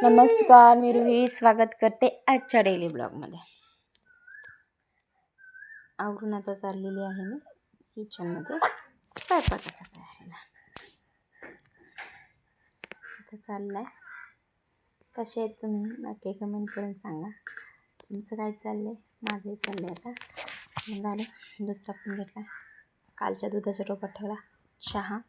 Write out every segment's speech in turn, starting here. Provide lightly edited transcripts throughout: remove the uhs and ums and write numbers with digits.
नमस्कार, मी रुही स्वागत करते आजच्या डेली ब्लॉगमध्ये. आवरून आता चाललेली आहे मी किचनमध्ये स्वयंपाकाच्या तयारीला. आता चाललाय. कसे आहेत तुम्ही नक्की कमेंट करून सांगा. तुमचं काय चाललंय? माझंही चाललंय. आता झालं, दूध टाकून घेतला, कालच्या दुधाचा टोपात ठेवला, चहा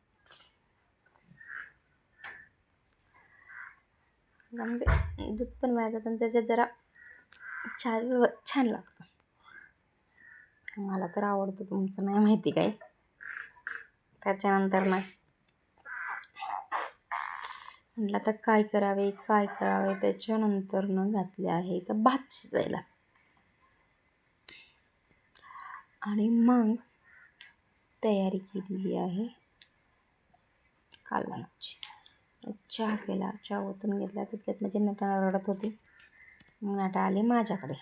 म्हणजे दूध पण व्हायचं आणि त्याच्यात जरा छान लागतं. मला तर आवडतं, तुमचं नाही माहिती काय. त्याच्यानंतर ना म्हटलं आता काय करावे त्याच्यानंतर घातले आहे तर भात शिजायला. आणि मग तयारी केलेली आहे कालवणाची. चहा केला, चहा ओतून घेतला. तितक्यात म्हणजे नटाला रडत होती. मग नटा आले माझ्याकडे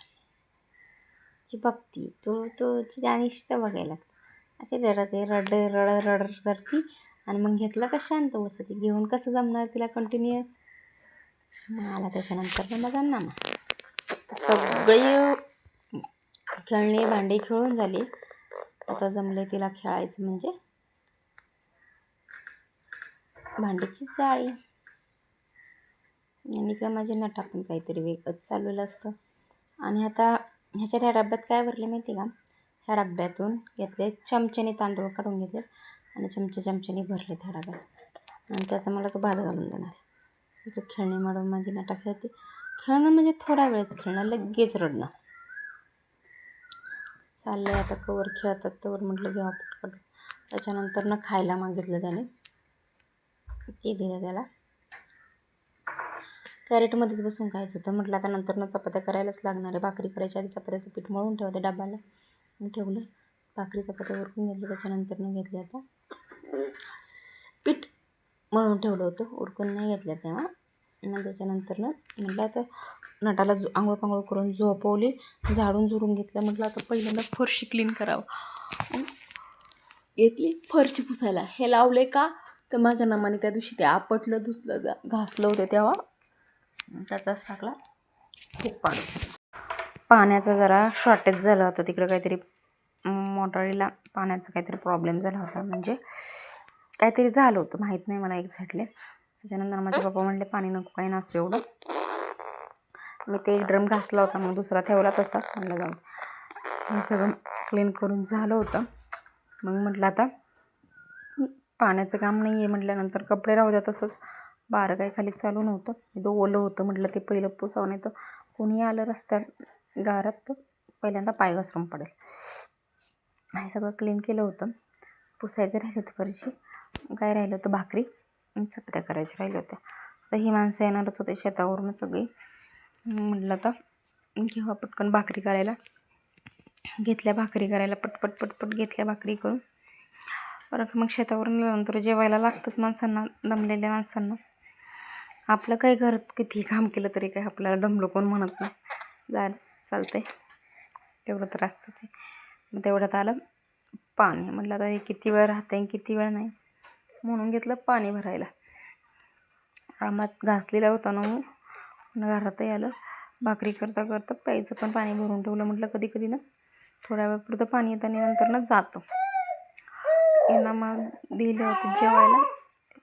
की बघती तुझी गाणी तर बघायला लागतं. असे रडते रड करती. आणि मग घेतलं का शांत बसती. घेऊन कसं जमणार तिला कंटिन्युअस. मग आला त्याच्यानंतर बघा ना, सगळे खेळणे भांडे खेळून झाले. आता जमले तिला खेळायचं म्हणजे भांड्याची जाळी. आणि इकडं माझे नटा पण काहीतरी वेगळंच चाललेलं असतं. आणि आता ह्याच्या ह्या डब्यात काय भरले माहिती का? ह्या डब्यातून घेतले चमच्याने तांदूळ काढून घेतले आणि चमच्याने भरले त्या डब्यात. आणि त्याचा मला तो भात घालून देणार. इकडे खेळणे मारून माझी नटा खेळते. खेळणं म्हणजे थोडा वेळच खेळणं, लगेच रडणं चाललंय. आता कवर खेळतात तवर म्हटलं घ्यावा पटपट. त्याच्यानंतर खायला मागितलं त्याने, ते दिलं त्याला. कॅरेटमध्येच बसून खायचं होतं. म्हटलं आता नंतर चपात्या करायलाच लागणार आहे. भाकरी करायच्या आधी चपात्याचं पीठ मळून ठेवते डब्याला. ठेवलं, भाकरी चपात्या उरकून घेतली. त्याच्यानंतर घेतले आता पीठ मळून ठेवलं होतं, उरकून नाही घेतलं तेव्हा. मग त्याच्यानंतर म्हटलं आता नटाला आंघोळ पांघोळ करून झोपवली, झाडून झुडून घेतलं. म्हटलं आता पहिल्यांदा फरशी क्लीन करावं. घेतली फरशी पुसायला. हे लावले का तर माझ्या नामाने त्या दिवशी ते आपटलं धुतलं घासलं होतं तेव्हा त्याचाच टाकला खूप पाण्याचा जरा शॉर्टेज झालं होतं तिकडं. काहीतरी मोटारीला पाण्याचा काहीतरी प्रॉब्लेम झाला होता, म्हणजे काहीतरी झालं होतं, माहीत नाही मला एक्झॅक्टली. त्याच्यानंतर माझे पप्पा म्हणले पाणी नको, काही नसतं एवढं. मी ते एक ड्रम घासला होता, मग दुसरा ठेवला तसाच. म्हणलं जाऊन हे सगळं क्लीन करून झालं होतं. मग म्हटलं आता पाण्याचं काम नाही आहे म्हटल्यानंतर कपडे राहू द्या तसंच. बारं काही खाली चालू नव्हतं, इथं ओलं होतं. म्हटलं ते पहिलं पुसावं, नाही तर कोणी आलं रस्त्यात गारात तर पहिल्यांदा पाय घसरून पडेल. हे सगळं क्लीन केलं होतं. पुसायचं राहिलं होतं फरशी. काय राहिलं होतं, भाकरी चपात्या करायच्या राहिल्या होत्या. आता ही माणसं येणारच होते शेतावरून सगळी. म्हटलं आता घेऊ पटकन भाकरी करायला. घेतल्या भाकरी करायला, पटपट घेतल्या भाकरी करून. परत मग शेतावरून नंतर जेवायला लागतंच माणसांना, दमलेल्या माणसांना. आपलं काही घरात किती काम केलं तरी काही आपल्याला दमलो कोण म्हणत नाही. चालतंय, तेवढं तर असतंच आहे. मग तेवढ्यात आलं पाणी. म्हटलं आता हे किती वेळ राहतं किती वेळ नाही, म्हणून घेतलं पाणी भरायला. आमात घासलेला होता ना, मग घरातही आलं. भाकरी करता प्यायचं पण पाणी भरून ठेवलं. म्हटलं कधी थोड्या वेळापुरतं पाणी येतं आणि नंतर जातं. यांना मग दिलं होतं जेवायला,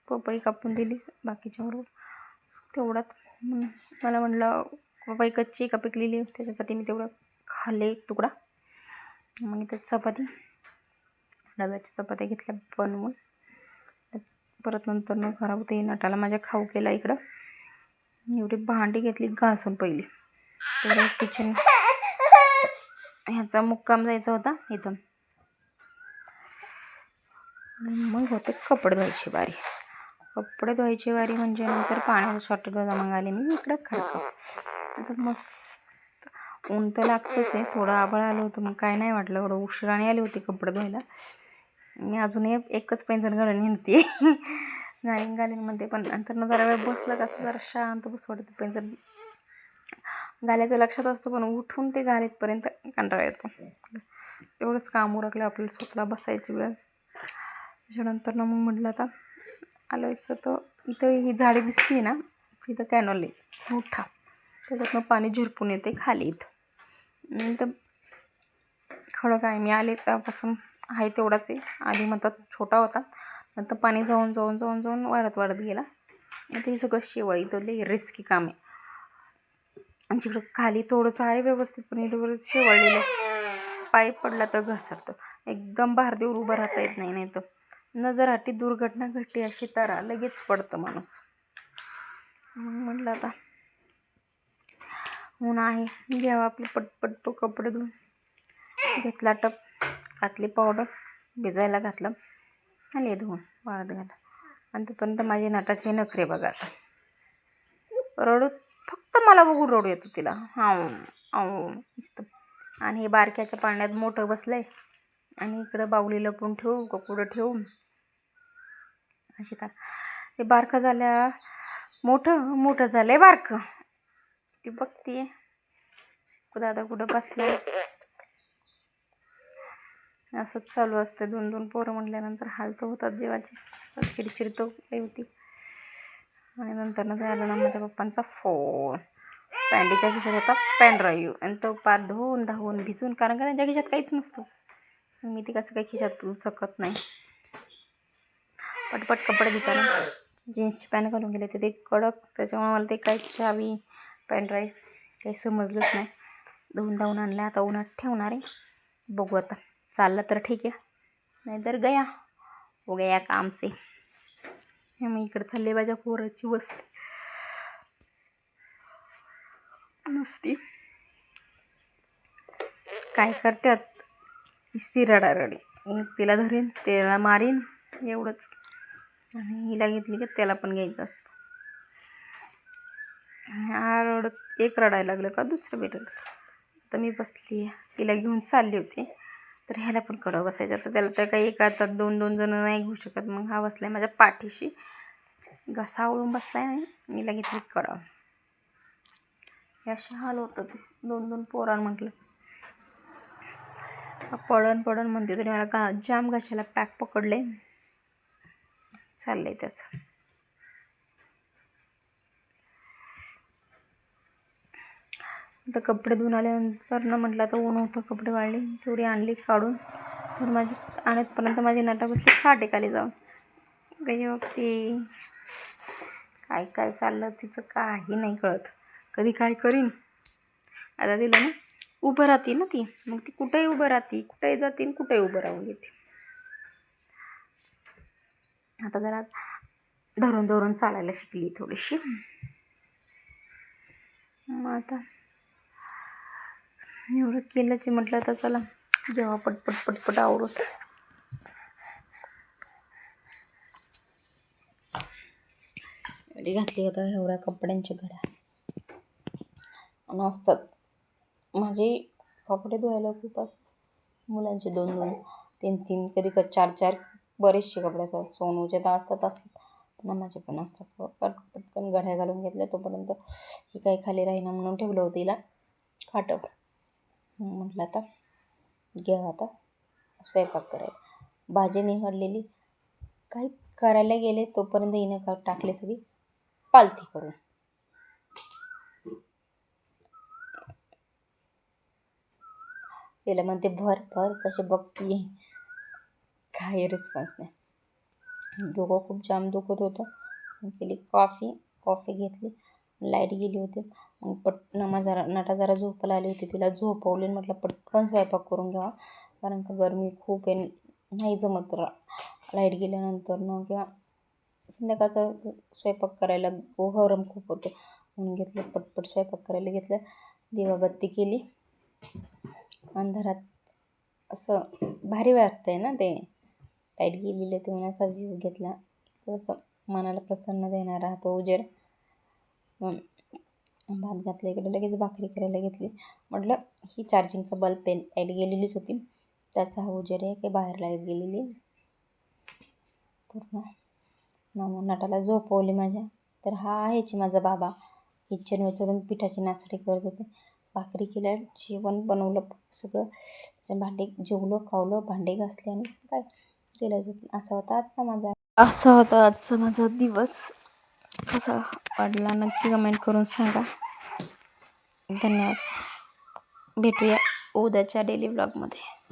पपई कापून दिली बाकीच्याबरोबर. तेवढ्यात मला म्हटलं पपई कच्ची का पिकलेली, त्याच्यासाठी मी तेवढं खाल्ले एक तुकडा. मग इथे डब्याच्या चपात्या घेतल्या बनवून. परत नंतर खराब होते. नटाला माझ्या खाऊ केला. इकडं एवढी भांडी घेतली घासून पहिली. तेवढं किचन ह्याचा मुक्काम जायचा होता इथं. मग होते कपडे धुवायची बारी. म्हणजे नंतर पाण्याचं शॉर्टेज मग आले मी इकडं खडकं. मस्त ऊन तर लागतंच आहे. थोडं आभाळ आलं होतं, मग काय नाही वाटलं. एवढं उशिराने आले होते कपडे धुवायला. मी अजून एकच पेन्सिल घालून हिंडते घालींमध्ये. पण नंतर जरा वेळ बसलं कसं जरा शांत बस वाटतं. पेन्सिल घालायचं लक्षात असतं, पण उठून ते घालेतपर्यंत कंटाळा येतो. तेवढंच काम उरकलं आपल्याला स्वतःला बसायची वेळ. त्याच्यानंतर मग म्हटलं आता आलोयचं तर इथं ही झाडे दिसते ना, तिथं कॅनॉल आहे मोठा, त्याच्यातनं पाणी झिरपून येते खाली इथं. तर खडक आहे, मी आले त्यापासून आहे तेवढाच आहे. आधी म्हणतात छोटा होता, नंतर पाणी जाऊन जाऊन जाऊन जाऊन वाढत वाढत गेला. आता हे सगळं शेवाळ, इथं लई रिस्की काम आहे. आणि तिकडं खाली थोडंसं आहे व्यवस्थित, पण इथं बरंच शेवाळलेलं, पाय पडला तर घसरतं. एकदम भारदेवर उभं राहता येत नाही, नाही तर नजर दुर्घटना घडली अशी तर लगेच पडतं माणूस. म्हटलं आता ऊन आहे, घ्यावं आपले पटपट तो कपडे धुवून. घेतला टप, घातली पावडर, भिजायला घातलं, आले धुवून वाळत घाला. आणि तोपर्यंत माझे नटाचे नखरे बघा. आता रडू, फक्त मला बघून रडू येतो तिला, नुसतं. आणि हे बारक्याच्या पाण्यात मोठं बसलंय, आणि इकडं बाऊली लपून ठेवू का कुठं ठेवू अशी. तर ते बारकं झाल्या मोठं झालंय बारकं, ती बघते दादा कुठं बसलाय. असंच चालू असतं. 2-2 पोरं म्हटल्यानंतर हाल तर होतात जीवाचे, चिडचिड तर होती. आणि नंतर आला ना माझ्या पप्पांचा फोन. पॅन्टीच्या खिशात होता पेन ड्राईव्ह, आणि तो पार धावून भिजून, कारण का त्यांच्या खिशात काहीच नसतं. मी ती कसं काही खिशात करू शकत नाही. पटपट कपडे धुताना जीन्सची पॅन्ट घालून गेले ते कडक, त्याच्यामुळे मला ते काही चावी पेन ड्राईव्ह काही समजलंच नाही. धावून आणलं. आता उन्हात ठेवणार आहे, बघू आता चाललं तर ठीक आहे, नाहीतर हो गया काम से. हे मी इकडे चालले माझ्या पोराची वस्ती नसती, काय करतात नुसती रडारडी. तिला धरीन, त्याला मारीन, एवढंच. आणि हिला घेतली की त्याला पण घ्यायचं असतं. एक रडायला लागलं का दुसरं बी रडत. आता मी बसली आहे, तिला घेऊन चालली होती, तर ह्याला पण कडं बसायचं. तर त्याला तर काही एका हातात 2-2 जण नाही घेऊ शकत. मग हा बसलाय माझ्या पाठीशी, घसा आवळून बसलाय, आणि हिला घेतली कडं. हे असे हाल होतं. 2-2 पोरां म्हटलं, पडन म्हणते तरी मला जाम घशाला पॅक पकडले, चाललंय त्याचं. तर कपडे धुवून आल्यानंतर म्हटलं आता ऊन होतं, कपडे वाळले, तेवढी आणली काढून. तर माझी आणतपर्यंत माझी नटा बसली खाटेखाली जाऊन. काही बघते काय चाललं तिचं काही नाही कळत. कधी काय करीन. आता तिला ना उभं राहते ना ती, मग ती कुठेही उभं राहते, कुठेही जाते, कुठेही उभं राहून येते. आता जरा धरून चालायला शिकली थोडीशी. मग आता एवढं केलंच म्हटलं तर चला जेव्हा पटपट आवरून. एवढी घातली आता एवढ्या कपड्यांच्या घड्या नसतात. माझे कपडे धुवायला खूप असतात. मुलांचे 2-2, 3-3, कधी 4-4 बरेचसे कपडे असतात. सोनूचे तर असतात, माझे पण असतात. पटकन घड्या घालून घेतल्या. तोपर्यंत ही काही खाली राहीना म्हणून ठेवलं होतं हिला खाटावर. म्हटलं आता घ्या आता स्वयंपाक करायला. भाजी निघडलेली, काही करायला गेले तोपर्यंत हिनं टाकले सगळी पालथी करून. तिला म्हणते भर कसे बघती, काही रिस्पॉन्स नाही. डोकं खूप जाम दुखत होतं. केली कॉफी घेतली, लाईट गेली होती. मग नटा जरा झोपायला आली होती, तिला झोपवली. म्हटलं पटकन स्वयंपाक करून घ्यावा, कारण का गरमी खूप आहे, नाही जमत लाईट गेल्यानंतर किंवा संध्याकाळचा स्वयंपाक करायला गरम खूप होतं. म्हणून घेतलं पटपट स्वयंपाक करायला घेतलं. दिवाबत्ती केली. अंधारात असं भारी वाटतंय ना ते, लाईट गेलेलं ते म्हणून असा व्ह्यू घेतला. असं मनाला प्रसन्न देणार राहतो उजेड. भात घातला इकडे, लगेच भाकरी करायला घेतली. म्हटलं ही चार्जिंगचा बल्ब पेन लाईट गेलेलीच होती, त्याचा हा उजेड आहे की बाहेर लाईट गेलेली पूर्ण. नटाला झोपवली माझ्या. तर हा आहेच माझा बाबा. किचन चढून पिठाची नाचडी करत होते. भाकरी केल्या, जेवण बनवलं सगळं, भांडे जेवलं खावलं, भांडे घासले, आणि काय केलं. असा होता आजचा माझा दिवस. कसा वाटला नक्की कमेंट करून सांगा. धन्यवाद. भेटूया उद्याच्या डेली व्लॉगमध्ये.